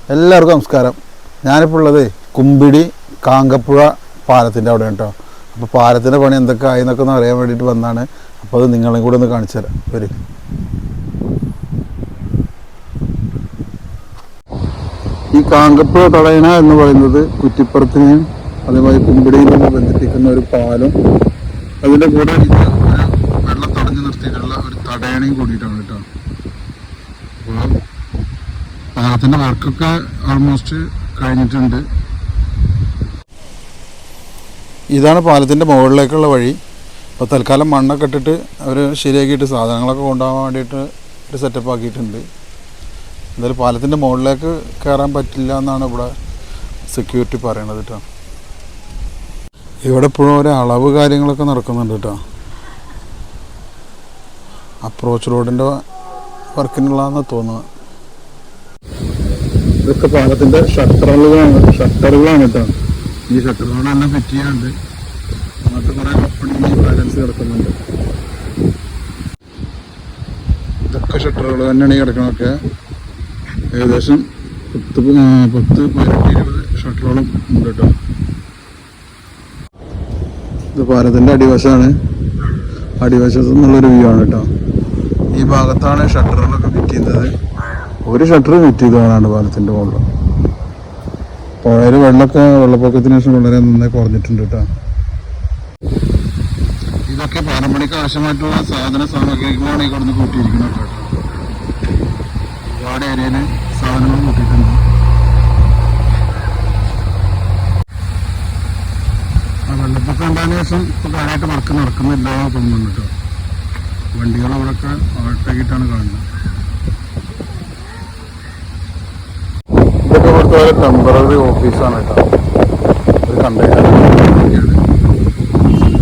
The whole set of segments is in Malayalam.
എല്ലാവർക്കും നമസ്കാരം. ഞാനിപ്പോൾ ഉള്ളത് കുമ്പിടി കാങ്കപ്പുഴ പാലത്തിൻ്റെ അവിടെയാണ് കേട്ടോ. അപ്പോൾ പാലത്തിൻ്റെ പണി എന്തൊക്കെ ആയി എന്നൊക്കെ ഒന്ന് അറിയാൻ വേണ്ടിയിട്ട് വന്നതാണ്. അപ്പോൾ അത് നിങ്ങളെയും കൂടെ ഒന്ന് കാണിച്ചു തരാം. വരും. ഈ കാങ്കപ്പുഴ തടയണ എന്ന് പറയുന്നത് കുറ്റിപ്പുറത്തിനെയും അതേപോലെ കുമ്പിടിയിലും ബന്ധിപ്പിക്കുന്ന ഒരു പാലം, അതിൻ്റെ കൂടെ ഇത് വെള്ളം തടഞ്ഞു നിർത്തിയിട്ടുള്ള ഒരു തടയണയും കൂടിയിട്ടാണ് കേട്ടോ. അപ്പോൾ പാലത്തിൻ്റെ വർക്കൊക്കെ ഓൾമോസ്റ്റ് കഴിഞ്ഞിട്ടുണ്ട്. ഇതാണ് പാലത്തിൻ്റെ മുകളിലേക്കുള്ള വഴി. അപ്പോൾ തൽക്കാലം മണ്ണൊക്കെ ഇട്ടിട്ട് അവർ ശരിയാക്കിയിട്ട് സാധനങ്ങളൊക്കെ കൊണ്ടുപോകാൻ വേണ്ടിയിട്ട് ഒരു സെറ്റപ്പ് ആക്കിയിട്ടുണ്ട്. എന്തായാലും പാലത്തിൻ്റെ മുകളിലേക്ക് കയറാൻ പറ്റില്ല എന്നാണ് ഇവിടെ സെക്യൂരിറ്റി പറയണത് കേട്ടോ. ഇവിടെ ഇപ്പോഴും ഒരു അളവ് കാര്യങ്ങളൊക്കെ നടക്കുന്നുണ്ട് കേട്ടോ. അപ്രോച്ച് റോഡിൻ്റെ വർക്കിനുള്ളതെന്ന് തോന്നുന്നത്. ഇതൊക്കെ പാലത്തിൻ്റെ ഷട്ടറുകളാണ് കേട്ടോ. ഈ ഷട്ടറുകളെല്ലാം ഫിറ്റ് ചെയ്യാണ്ട് അങ്ങനത്തെ കുറേ ഓപ്പണിങ് ബാലൻസ് കിടക്കുന്നുണ്ട്. ഇതൊക്കെ ഷട്ടറുകൾ തന്നെയാണ് ഈ കിടക്കണതൊക്കെ. ഏകദേശം 10-15-20 ഷട്ടറുകളും ഉണ്ട് കേട്ടോ. ഇത് പാലത്തിൻ്റെ അടിവശമാണ്. അടിവശത്തു നിന്നുള്ളൊരു വ്യൂ ആണ് കേട്ടോ. ഈ ഭാഗത്താണ് ഷട്ടറുകളൊക്കെ ഫിറ്റ് ചെയ്യുന്നത്. ഒരു ഷട്ടർ ഫിറ്റ് ചെയ്തതാണ് പാലത്തിൻ്റെ മുകളിൽ. പുഴയിൽ വെള്ളപ്പൊക്കത്തിന് ശേഷം വളരെ നന്നായി കുറഞ്ഞിട്ടുണ്ട് കേട്ടോ. ഇതൊക്കെ പാലം പണിക്ക് ആവശ്യമായിട്ടുള്ള സാധന സാമഗ്രികളാണ് ഈ കടന്ന് കൂട്ടിയിരിക്കുന്നത് കേട്ടോ. ഒരുപാട് ഏരിയയിൽ സാധനങ്ങൾ കൂട്ടിയിട്ടുണ്ട്. വെള്ളപ്പൊക്കം ഉണ്ടായതിനു ശേഷം ഇപ്പോൾ കാര്യമായിട്ട് വർക്ക് നടക്കുന്നില്ല തോന്നുന്നുണ്ട് കേട്ടോ. വണ്ടികൾ അവിടെയൊക്കെ ആട്ടാക്കിയിട്ടാണ് കാണുന്നത്. ഇതൊക്കെ ഇവിടുത്തെ ഒരു ടെമ്പററി ഓഫീസാണ് കേട്ടോ. ഒരു കണ്ടെയ്നർ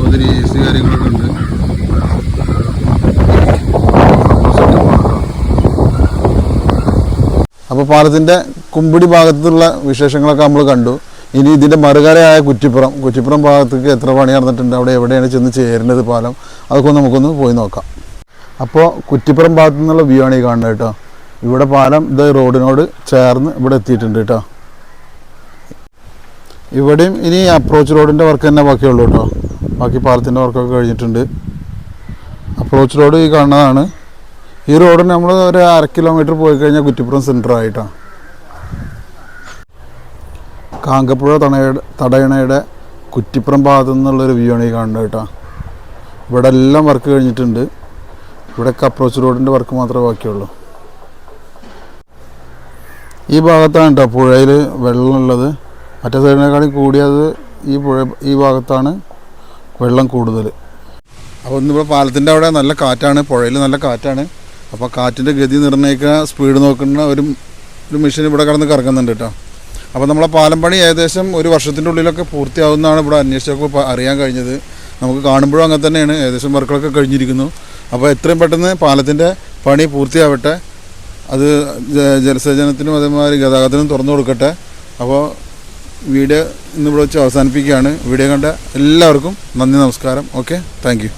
ഒത്തിരി AC കാര്യങ്ങളൊക്കെ ഉണ്ട്. അപ്പോൾ പാലത്തിൻ്റെ കുമ്പിടി ഭാഗത്തുള്ള വിശേഷങ്ങളൊക്കെ നമ്മൾ കണ്ടു. ഇനി ഇതിൻ്റെ മറുകരയായ കുറ്റിപ്പുറം ഭാഗത്തേക്ക് എത്ര പണി നടന്നിട്ടുണ്ട്, അവിടെ എവിടെയാണ് ചെന്ന് ചേരുന്നത് പാലം, അതൊക്കെ നമുക്കൊന്ന് പോയി നോക്കാം. അപ്പോൾ കുറ്റിപ്പുറം ഭാഗത്തു നിന്നുള്ള വ്യൂ ആണ് ഈ കാണുന്നത് കേട്ടോ. ഇവിടെ പാലം ഇത് റോഡിനോട് ചേർന്ന് ഇവിടെ എത്തിയിട്ടുണ്ട് കേട്ടോ. ഇവിടെയും ഇനി അപ്രോച്ച് റോഡിൻ്റെ വർക്ക് തന്നെ ബാക്കിയുള്ളൂ കേട്ടോ. ബാക്കി പാലത്തിൻ്റെ വർക്കൊക്കെ കഴിഞ്ഞിട്ടുണ്ട്. അപ്രോച്ച് റോഡ് ഈ കാണുന്നതാണ്. ഈ റോഡ് നമ്മൾ ഒരു 1/2 കിലോമീറ്റർ പോയി കഴിഞ്ഞാൽ കുറ്റിപ്പുറം സെൻറ്റർ ആയിട്ടാണ്. കാങ്കപ്പുഴ തടയണയുടെ കുറ്റിപ്പുറം ഭാഗത്തു നിന്നുള്ളൊരു വ്യൂ ആണ് ഈ കാണുന്നത് കേട്ടോ. ഇവിടെ എല്ലാം വർക്ക് കഴിഞ്ഞിട്ടുണ്ട്. ഇവിടെയൊക്കെ അപ്രോച്ച് റോഡിൻ്റെ വർക്ക് മാത്രമേ ബാക്കിയുള്ളൂ. ഈ ഭാഗത്താണ് കേട്ടോ പുഴയിൽ വെള്ളമുള്ളത്. മറ്റേ സൈഡിനേക്കാളും കൂടിയത് ഈ ഭാഗത്താണ് വെള്ളം കൂടുതൽ. അപ്പോൾ ഇന്നിവിടെ പാലത്തിൻ്റെ അവിടെ നല്ല കാറ്റാണ്, പുഴയിൽ നല്ല കാറ്റാണ്. അപ്പോൾ കാറ്റിൻ്റെ ഗതി നിർണ്ണയിക്കുക, സ്പീഡ് നോക്കുന്ന ഒരു മെഷീൻ ഇവിടെ കിടന്ന് കറങ്ങുന്നുണ്ട് കേട്ടോ. അപ്പോൾ നമ്മളെ പാലം പണി ഏകദേശം 1 വർഷത്തിൻ്റെ ഉള്ളിലൊക്കെ പൂർത്തിയാവുന്നതാണ് ഇവിടെ അന്വേഷിച്ചപ്പോൾ അറിയാൻ കഴിഞ്ഞത്. നമുക്ക് കാണുമ്പോഴും അങ്ങനെ തന്നെയാണ്. ഏകദേശം വർക്കുകളൊക്കെ കഴിഞ്ഞിരിക്കുന്നു. അപ്പോൾ എത്രയും പെട്ടെന്ന് പാലത്തിൻ്റെ പണി പൂർത്തിയാവട്ടെ. അത് ജലസേചനത്തിനും അതേമാതിരി ഗതാഗതത്തിനും തുറന്നു കൊടുക്കട്ടെ. അപ്പോൾ വീഡിയോ ഇന്നിവിടെ വെച്ച് അവസാനിപ്പിക്കുകയാണ്. വീഡിയോ കണ്ട എല്ലാവർക്കും നന്ദി, നമസ്കാരം. Okay, thank you.